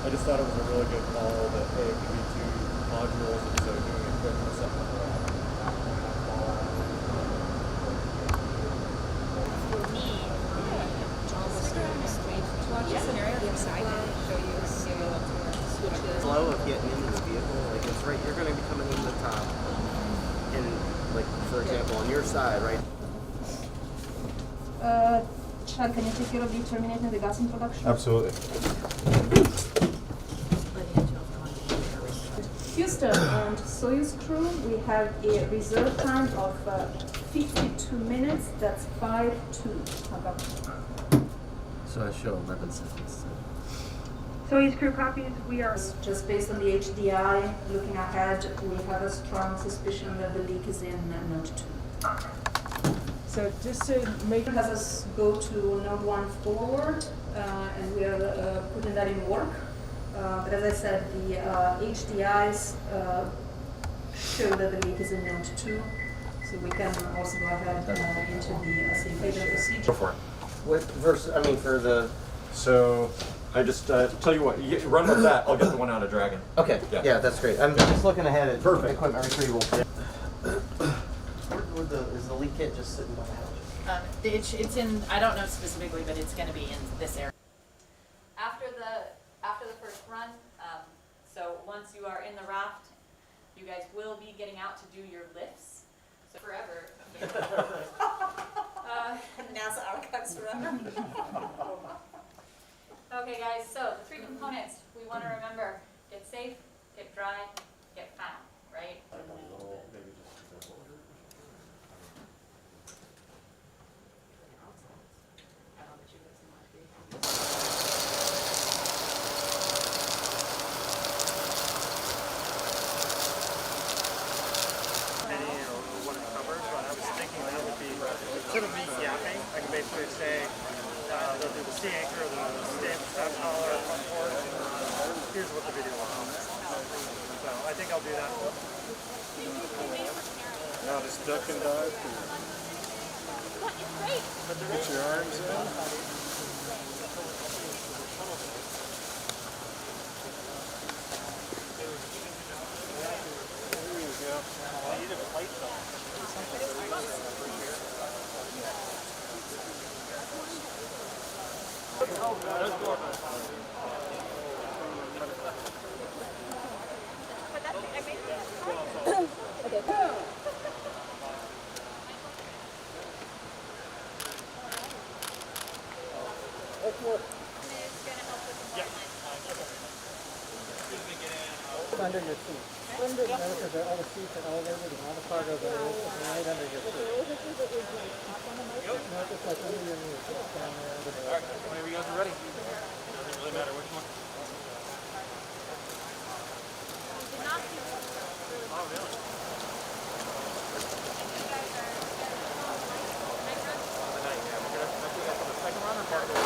I just thought it was a really good call that, hey, it could be two modules instead of doing it quick in a second. Flow of getting into the vehicle, like it's right, you're going to be coming in the top, and like for example on your side, right? Chad, can you take care of the terminating the gas introduction? Absolutely. Houston and Soyuz crew, we have a reserve time of 52 minutes. That's 5-2. How about So I show 11 seconds. Soyuz crew copies. We are just based on the HDI, looking ahead, we have a strong suspicion that the leak is in node 2. so just to make It has us go to node 1 forward, and we are putting that in work. But as I said, the HDIs show that the leak is in node 2, so we can also go ahead into the safe procedure. Go for it. What versus? I mean, for the So I just tell you what, you run with that. I'll get the one out of Dragon. okay, Yeah. yeah, that's great. I'm just looking ahead at Perfect. equipment retrieval. Is the leak kit just sitting by the house? It's in, I don't know specifically, but it's gonna be in this area. After the first run, so once you are in the raft, you guys will be getting out to do your lifts. So forever. NASA archives forever. Okay guys, so the 3 components we wanna remember: get safe, get dry, get found, right? What it covers, but I was thinking that would be, instead of me yapping, I can basically say, they'll do the sea anchor, the stop collar, front port, here's what the video will be. So I think I'll do that. Now just duck and dive. Put your arms in. Under your seat. Because all the seats are elevated and all the cargo is right under your seat. No, just like under your knee. Down there. Alright, whenever you guys are ready. It doesn't really matter which one. Oh, really? The night, yeah. We're going to do that for the second run or part of the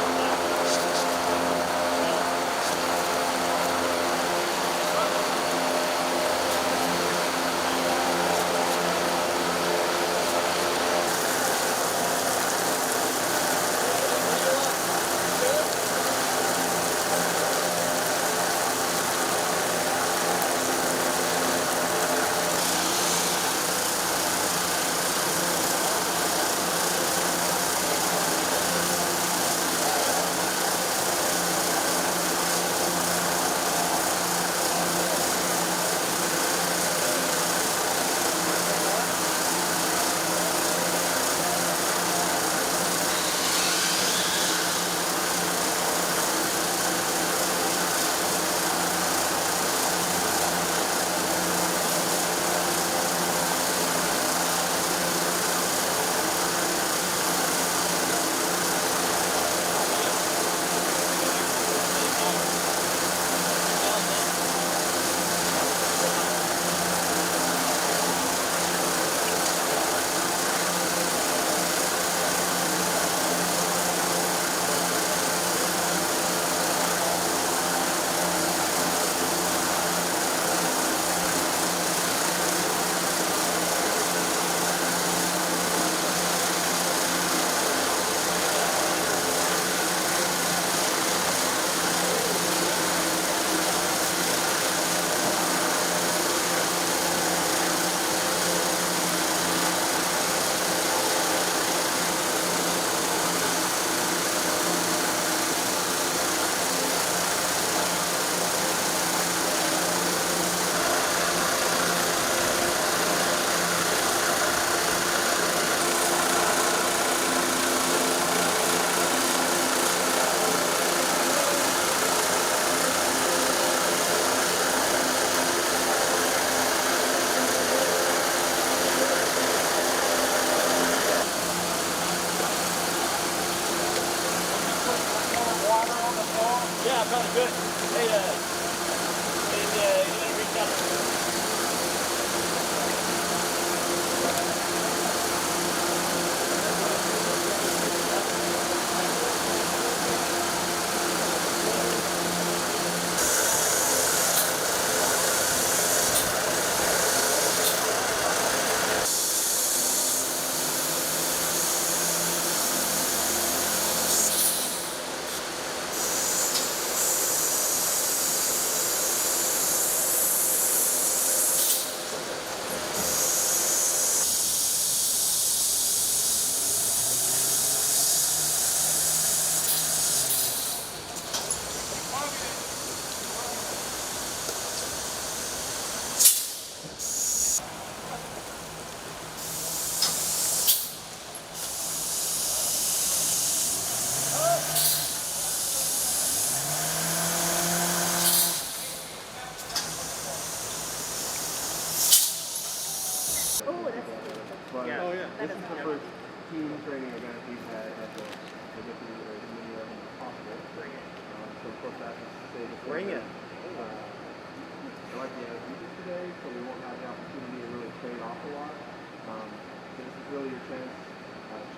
Good. Hey, you gotta reach out. But Yeah. Oh, yeah. this is the first team training event we've had at the hospital. Bring it. So of course that is to say the Bring it. I like the anesthesia today, so we won't have the opportunity to really train off a lot. This is really your chance,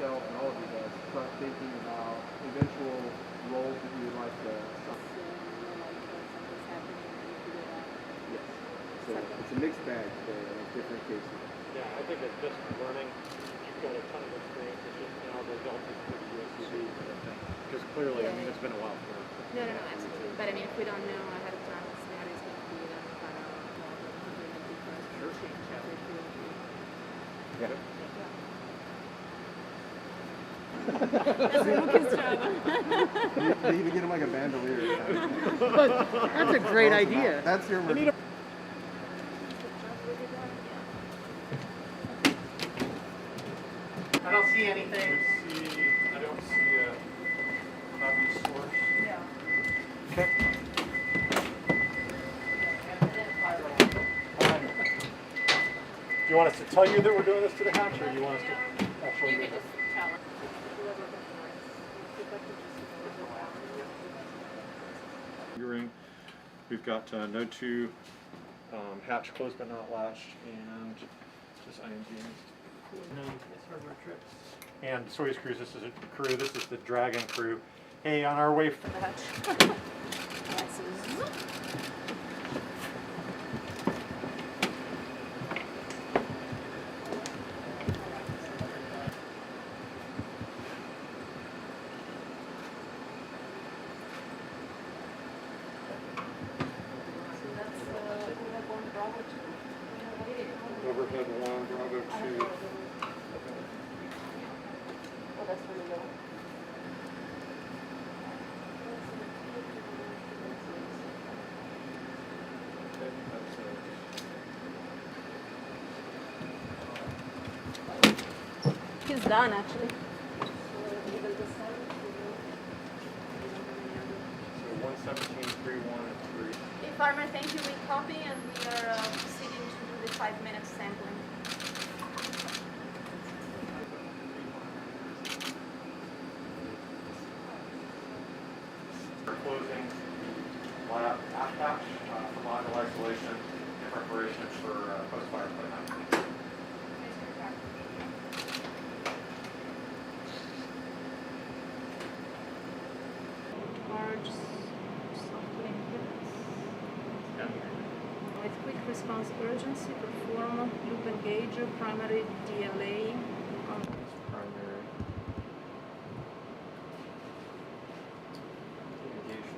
Shell and all of you guys, to start thinking about eventual roles that you would like to. Yes. So it's a mixed bag for different cases. Yeah, I think it's just learning. You've got a ton of experience. It's just now the adult is pretty USCB. Because clearly, I mean, it's been a while for. No, absolutely. But I mean, if we don't know ahead of time what scenario is going to be, then we kind of Sure. change everything. Yeah. That's Lucas' job. They even get him like a bandolier. That's a great idea. That's your. I don't see anything. I don't see a obvious source. Yeah. Okay. Do you want us to tell you that we're doing this to the hatch, or do you want us to actually You move can it? just tell them. Ring. We've got node 2 hatch closed but not latched, and just IMG. And Soyuz crews, this is a crew, this is the Dragon crew. Hey, on our way. Overhead 1, Bravo 2. He's done, actually. So 117, 3, 1, and 3. Hey, Farmer, thank you. We copy and we are proceeding to do the 5-minute sampling. We're closing the lab aft hatch for module isolation in preparation for post-fire playtime. Large software units. With quick response urgency, perform loop engager, primary DLA. Primary. Engage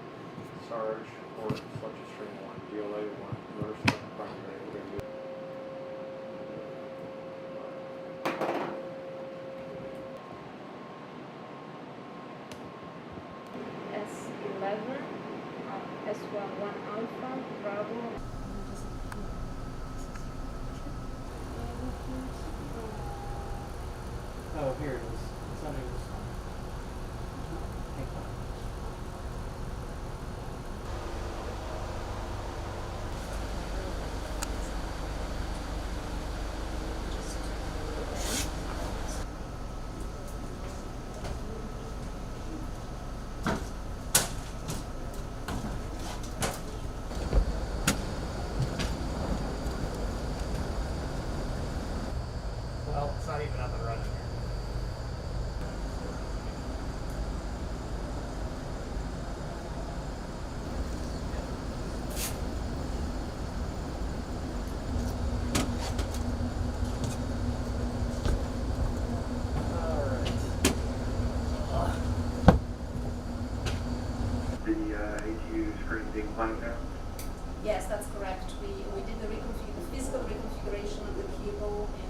Sarge or selection string 1, DLA 1, motor select primary. We're going to do S11, S11 Alpha, Bravo. Oh, here it is. It's under this one. time there? Yes, that's correct. We did the physical reconfiguration of the cable in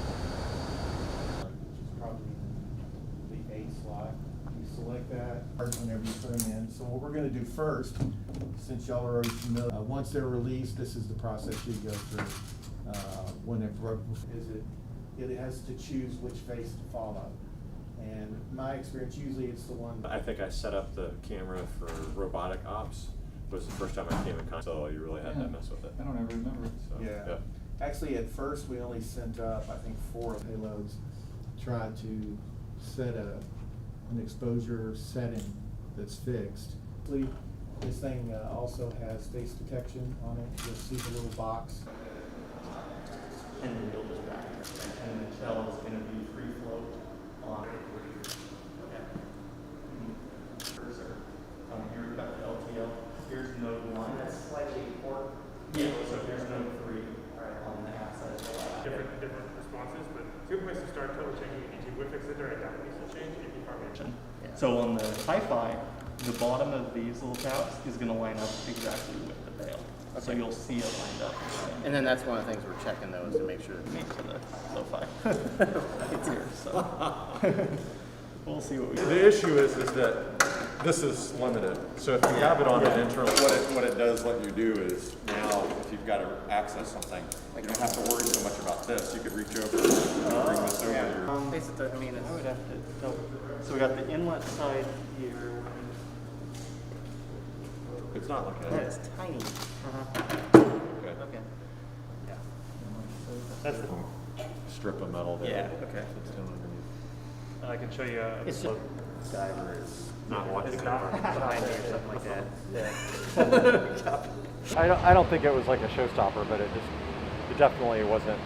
which is probably the A slot. You select that whenever you put them in. So what we're gonna do first, since y'all are already familiar, once they're released, this is the process you go through. When it broke, it has to choose which face to follow. And my experience, usually it's the one. I think I set up the camera for robotic ops. It was the first time I came in contact, so you really had to mess with it. I don't ever remember. So, Yeah. Actually, at first, we only sent up, I think, 4 payloads, tried to set an exposure setting that's fixed. This thing also has face detection on it. You'll see the little box. And then you'll just back and the shell is going to be free float on it. Cursor. Here we've got the LTL. Here's node 1. That's slightly port. Yeah, so here's node 3 on the half side of the lab. Different responses, but it's a good place to start total changing ET WIFIX in there and down piece of change EP formation. So on the Hi-Fi, the bottom of these little tabs is going to line up exactly with the bail. So you'll see it lined up. And then that's one of the things we're checking though, is to make sure that Me to the SoFi. It's here, so we'll see what we do. The issue is that this is limited. So if you have it on an internal, what it does let you do is now if you've got to access something, you don't have to worry so much about this. You could reach over and bring this over your. Basically, I mean, I would have to. So we got the inlet side here. It's not like That is tiny. Okay. Okay. Yeah. That's the, Strip of metal there. Yeah, okay. It's down underneath. I can show you. It's just Diver is not watching. it's not behind me or something like that. Yeah. I don't think it was like a showstopper, but it definitely wasn't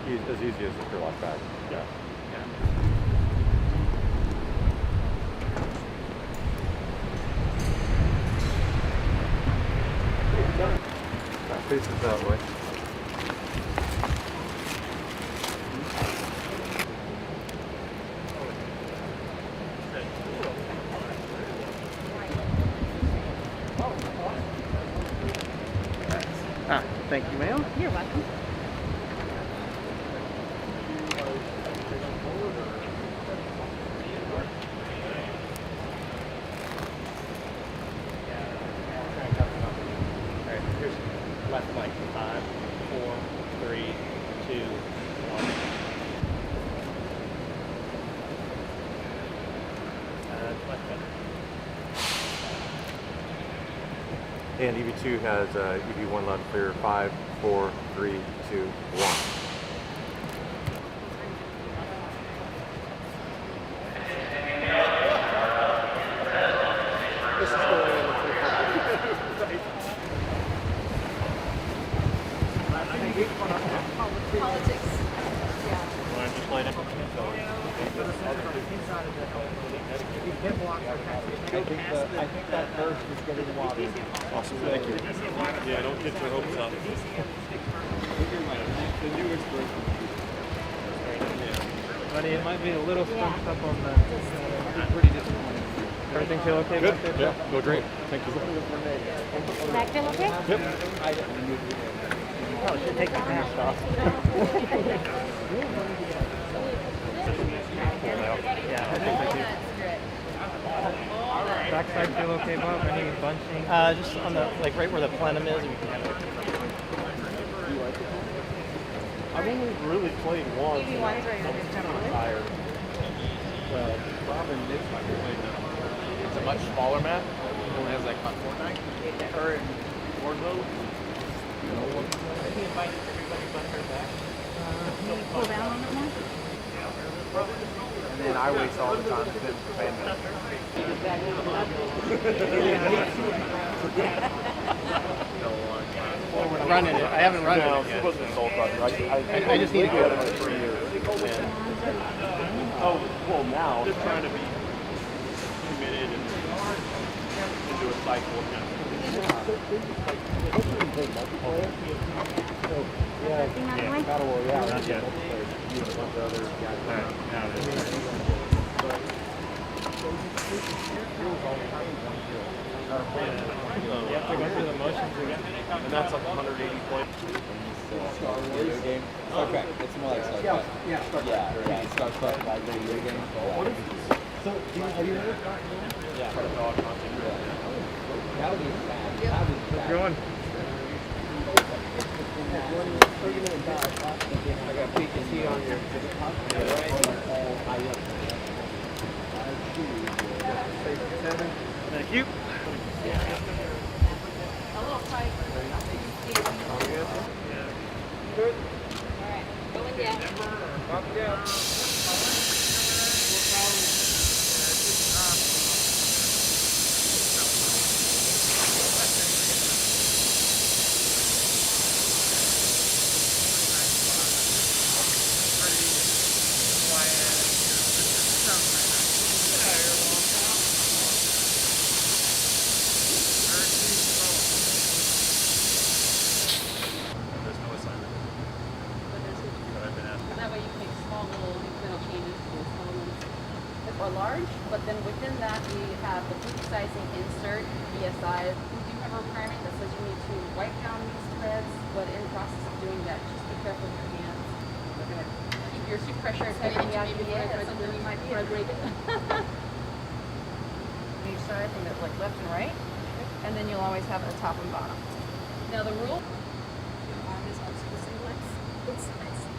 as easy as the Clearlock bag. Yeah. Faces that way. Thank you, ma'am. You're welcome. Alright, here's left mic. 5, 4, 3, 2, 1. Much better. And EV2 has EV1 loud and clear. 5, 4, 3, 2, 1. politics. I think that first is getting water. Awesome, thank you. Yeah, don't get your hopes up. Buddy, it might be a little stumped up on the. Pretty disappointing. Everything feel okay? Good. Yeah, go great. Thank you. Back feel okay? Yep. Probably should take the mask off. Yeah, I think we do. Backside feel okay, Bob? Any bunching? Just on the, like right where the plenum is, we can kind of. I've only really played once. Maybe one's right over I'm kind of tired. Robin is my It's a much smaller map. It only has like on Fortnite. Or in Warzone. I think it might Can you pull down on it more? And then I waste all the time spent paying them. Running it. I haven't run it yet. It wasn't sold project. I just need to get it for 3 years. Oh, well, now. Just trying to be committed and into a cycle of kind of. Battle Royale. Not yet. You have to go through the motions again. And that's like 180 points. Video game. Okay, it's more like Star Trek. Yeah, Yeah, Star Trek like video game. So, have you ever Yeah. That would be bad. That would be bad. Going. I got PKC on your. Thank you. A little tight. Alright, going down. There's no assignment that I've been asked. That way you can make small little incremental changes to the elements or large, but then within that we have the boot sizing insert, BSI. We do have a requirement that says you need to wipe down these threads, but in the process of doing that, just be careful with your hands. Keep your soup pressure heading into maybe that's something you might be able to break it. Each side from the like left and right, and then you'll always have a top and bottom. Now the rule.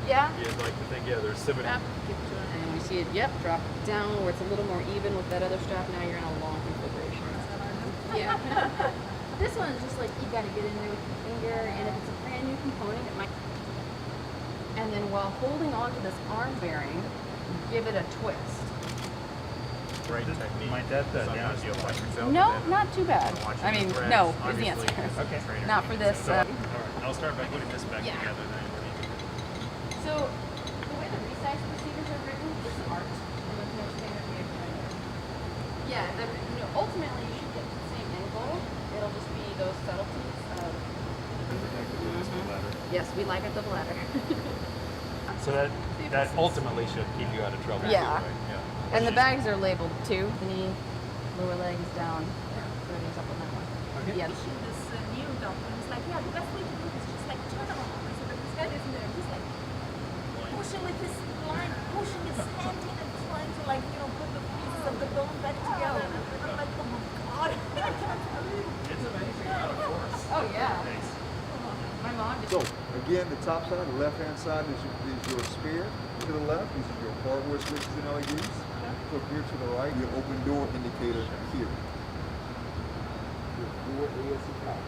Yeah. You'd like to think, yeah, there's symmetry. And we see it, yep, drop down where it's a little more even with that other strap. Now you're in a long configuration. Yeah. This one is just like you got to get in there with your finger, and if it's a brand new component, it might. And then while holding on to this arm bearing, give it a twist. Great technique. Might that Sometimes you'll watch yourself. No, and then not too bad. watching I mean, the threads, no is the obviously, answer. as a Okay. trainer, Not you for can this. say, all right, I'll start by putting this back Yeah. together then. So, the way the resize procedures are written is art. And there's no standard way of doing it. Yeah, ultimately you should get to the same end goal. It'll just be those subtleties of. Yes, we like a double ladder. So that ultimately should keep you out of trouble. Yeah. Too, right? Yeah. And the bags are labeled too. The knee, lower legs down. Everything's up on that one. Okay. Yeah. This new doctor is like, yeah, the best way to do this is just like turn it on. So that this guy isn't there. He's like pushing with his line, pushing his hand in and trying to like, put the pieces of the bone back together. And I'm like, oh my god. It's amazing how it works. Oh yeah. Thanks. My mom just. So, again, the top side, the left-hand side is your spear. To the left, these are your hardware switches and LEDs. Look here to the right, your open door indicator here. Your door ASC power.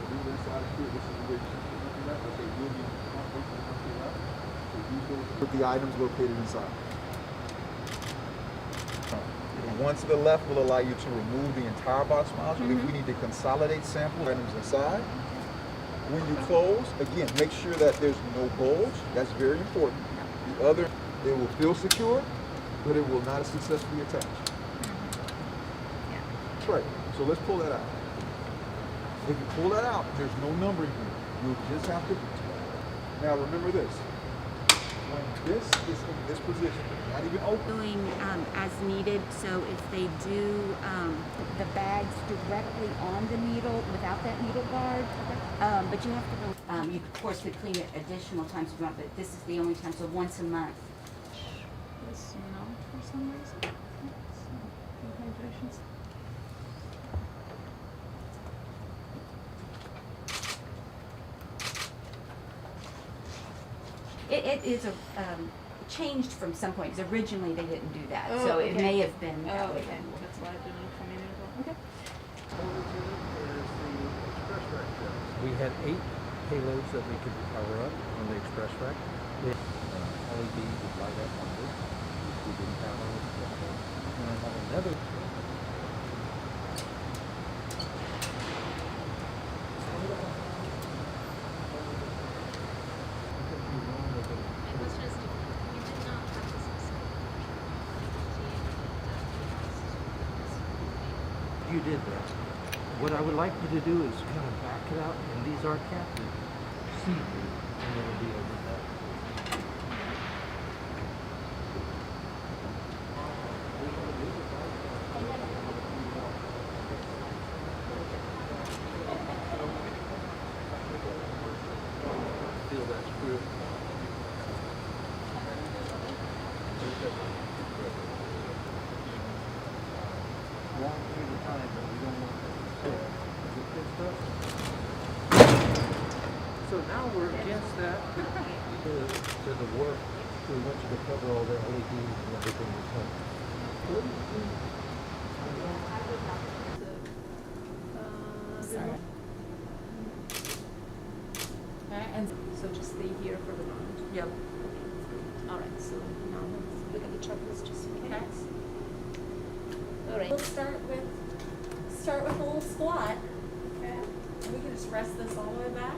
Move inside of here, this is where you should be left. Okay, you'll be facing to the left. So use those, put the items located inside. The one to the left will allow you to remove the entire box module. If we need to consolidate sample items inside, when you close, again, make sure that there's no bulge. That's very important. The other, they will feel secure, but it will not successfully attach. That's right. So let's pull that out. If you pull that out, there's no numbering here. You'll just have to. Now remember this. When this is in this position, not even open. Doing as needed, so if they do the bags directly on the needle without that needle guard, but you have to. You of course could clean it additional times if you want, but this is the only time, so once a month. This, for some reason. It is changed from some point, because originally they didn't do that, so it may have been that way. That's why it didn't come in. Okay. We had 8 payloads that we could power up on the express rack. LED would light up on this. We didn't have on this before. And I have another. You did that. What I would like you to do is kind of back it out, and these are captive. See you, and it'll be over that. Feel that screw. Long period of time, but we don't want that to sit. Is it good stuff? So now we're against that. To the work, we want you to cover all the LEDs and everything that's on. Okay, and so just stay here for the moment. Yep. All right, so now let's look at the checklist just in case. All right. We'll start with a little squat. Okay. And we can just rest this all the way back.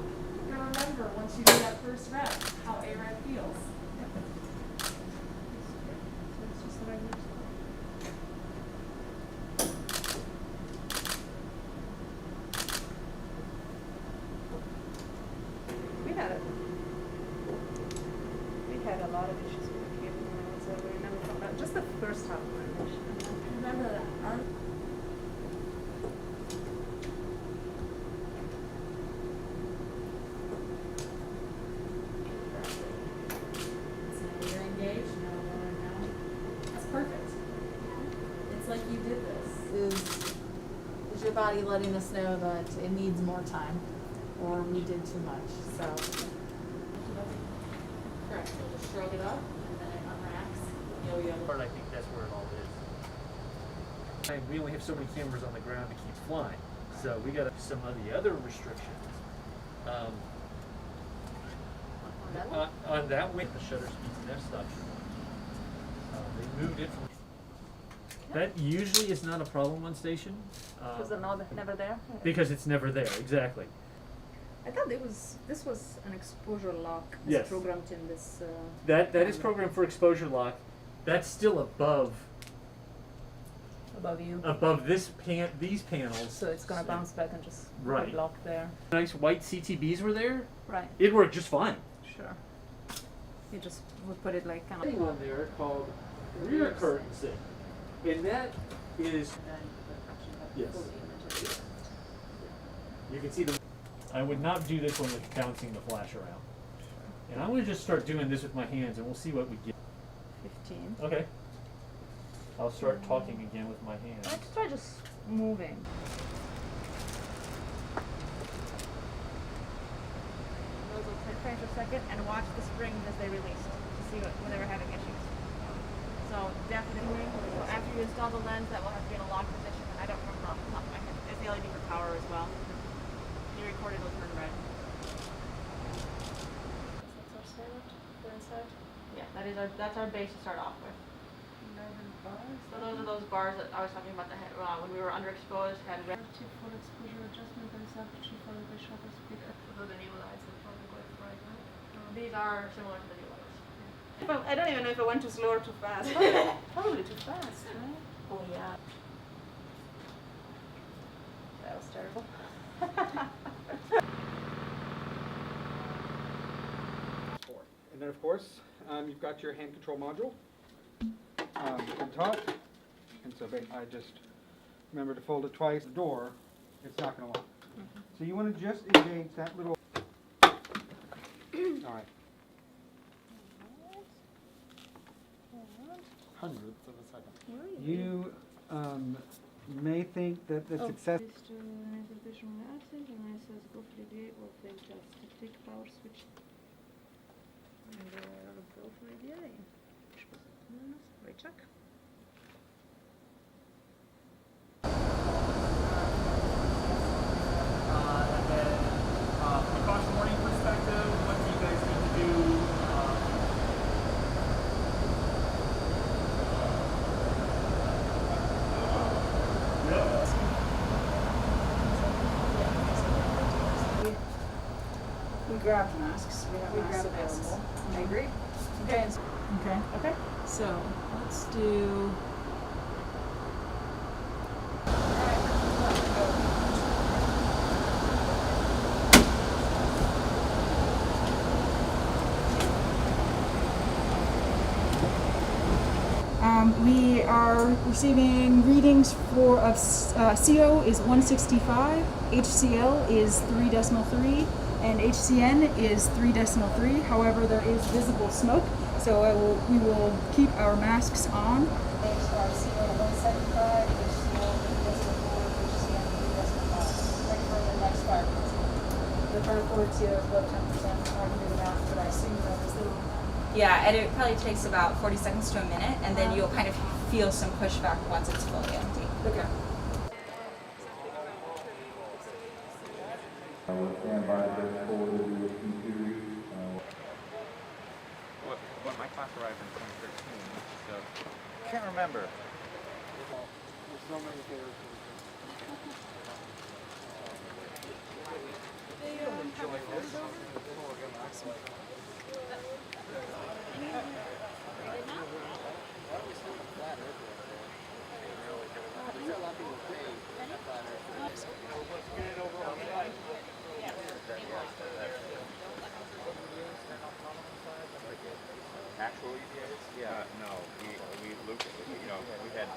And remember, once you do that first rep, how AREP feels. So it's just the regular squat. We had a lot of issues with the cable when I was over. We never found out. Just the first half of my mission. Remember that arm. So you're engaged. No. That's perfect. It's like you did this. Is your body letting us know that it needs more time, or we did too much? So. Correct. You'll just shrug it up, and then it unracks. Yo-yo. But I think that's where it all is. And we only have so many cameras on the ground to keep flying, so we got some of the other restrictions. On that way, the shutter speeds and f-stops are on. They moved it from. That usually is not a problem on station. Because they're never there? Because it's never there, exactly. I thought this was an exposure lock Yes. programmed in this. That is programmed for exposure lock. That's still above Above you. these panels. So it's gonna bounce back and just Right. block there. Nice white CTBs were there. Right. It worked just fine. Sure. You just would put it like kind Thing on there called rear curtain sync, and that is yes. You can see the. I would not do this one with bouncing the flash around, and I'm gonna just start doing this with my hands, and we'll see what we get. 15. Okay. I'll start talking again with my hands. Let's try just moving. Those will turn for a second and watch the springs as they release to see when they were having issues. So definitely, so after you install the lens, that will have to be in a locked position. I don't remember off the top of my head. It's the LED for power as well. You record it, it'll turn red. That's our setup. We're inside. Yeah, that's our base to start off with. So those are those bars that I was talking about when we were underexposed, had red. For exposure adjustment, there is aperture followed by shutter speed. Those are new lights that probably going right now. These are similar to the new lights. I don't even know if I went too slow or too fast. Probably too fast, right? Oh yeah. That was terrible. And then of course, you've got your hand control module on top. And so I just remember to fold it twice. The door, it's not going to lock. So you want to just engage that little. All right. Hundredths of a second. You may think that the success. Precaution warning we grabbed masks. We have masks grab masks. available. I agree. Okay. Okay. Okay. So let's do. We are receiving readings for CO is 165, HCl is 3.3, and HCN is 3.3. However, there is visible smoke, so we will keep our masks on. Thanks to our CO 175, HCl 3.4, HCN 3.5. Ready for the next fire. The fire reports here is about 10%. I can do the math, but I assume that is the. Yeah, and it probably takes about 40 seconds to a minute, and then you'll kind of feel some pushback once it's fully empty. Okay. When my class arrived in 2013, so can't remember. Actual EPAs? Yeah. No, we looked at, you know, we had.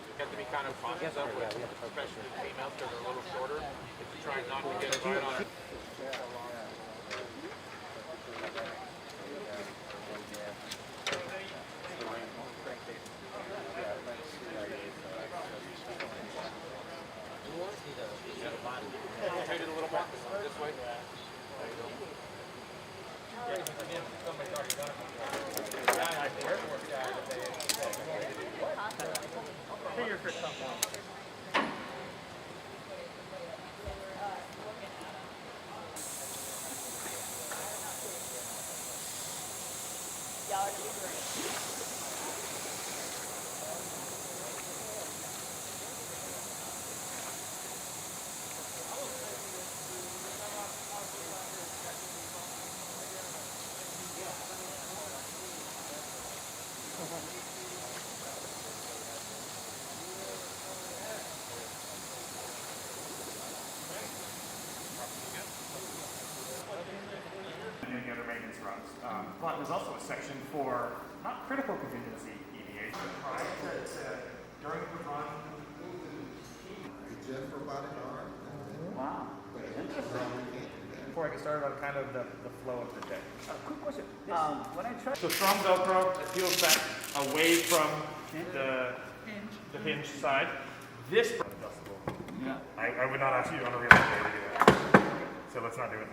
You have to be kind of conscious of it, especially the females because they're a little shorter. If you try not to get right on it. Rotate it a little bit this way. There you go. Somebody's already done it. The Air Force guy that they figure for something. Y'all are gonna be great. Any other maintenance runs. But there's also a section for not critical contingency EVAs, but prior to during the run. Jeff robotic arm. Wow. Before I get started on kind of the flow of the day. Quick question. When I try. So strong Velcro, it peels back away from the hinge side. This adjustable. Yeah. I would not ask you on a real day to do that. So let's not do it.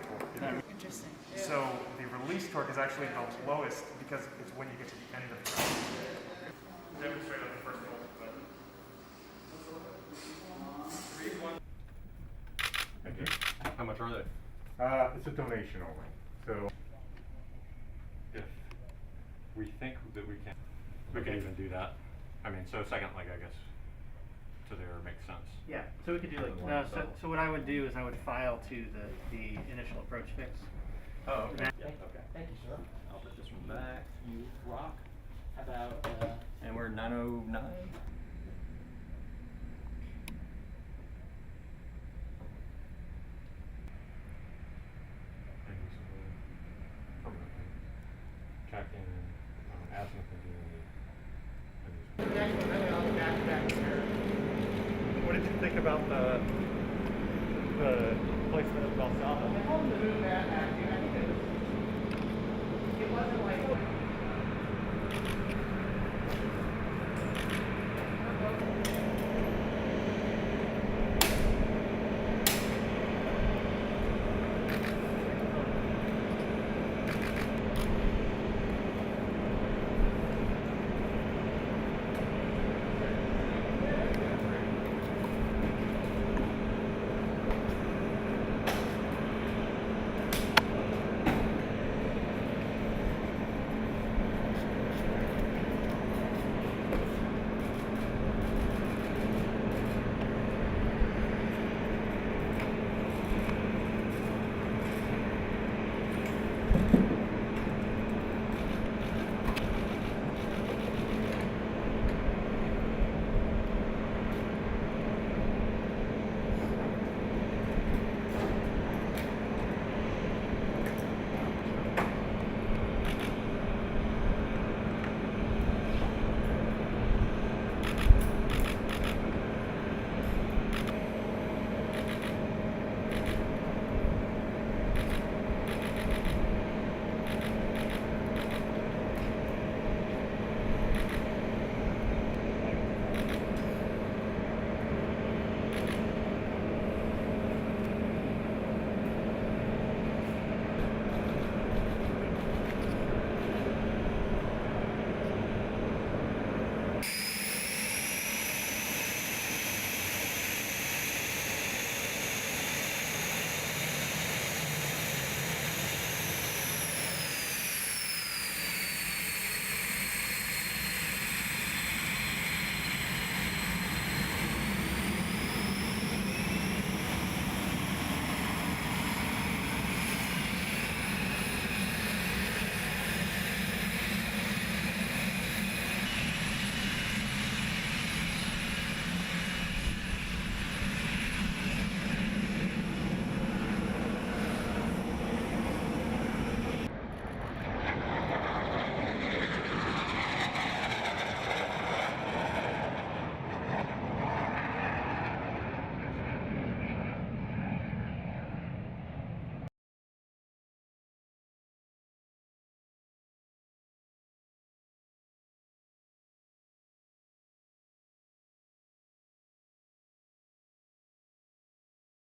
Interesting. So the release torque is actually the lowest because it's when you get to the end of the run. Demonstrate on the first one. Okay. How much are they? It's a donation only. So If we think that we can even do that. I mean, so second leg, I guess, to there makes sense. Yeah, so we could do like, so what I would do is I would file to the initial approach fix. Oh, okay. Yeah, Okay. Thank you, sir. I'll put this one back. You rock. How about, And we're 9:09.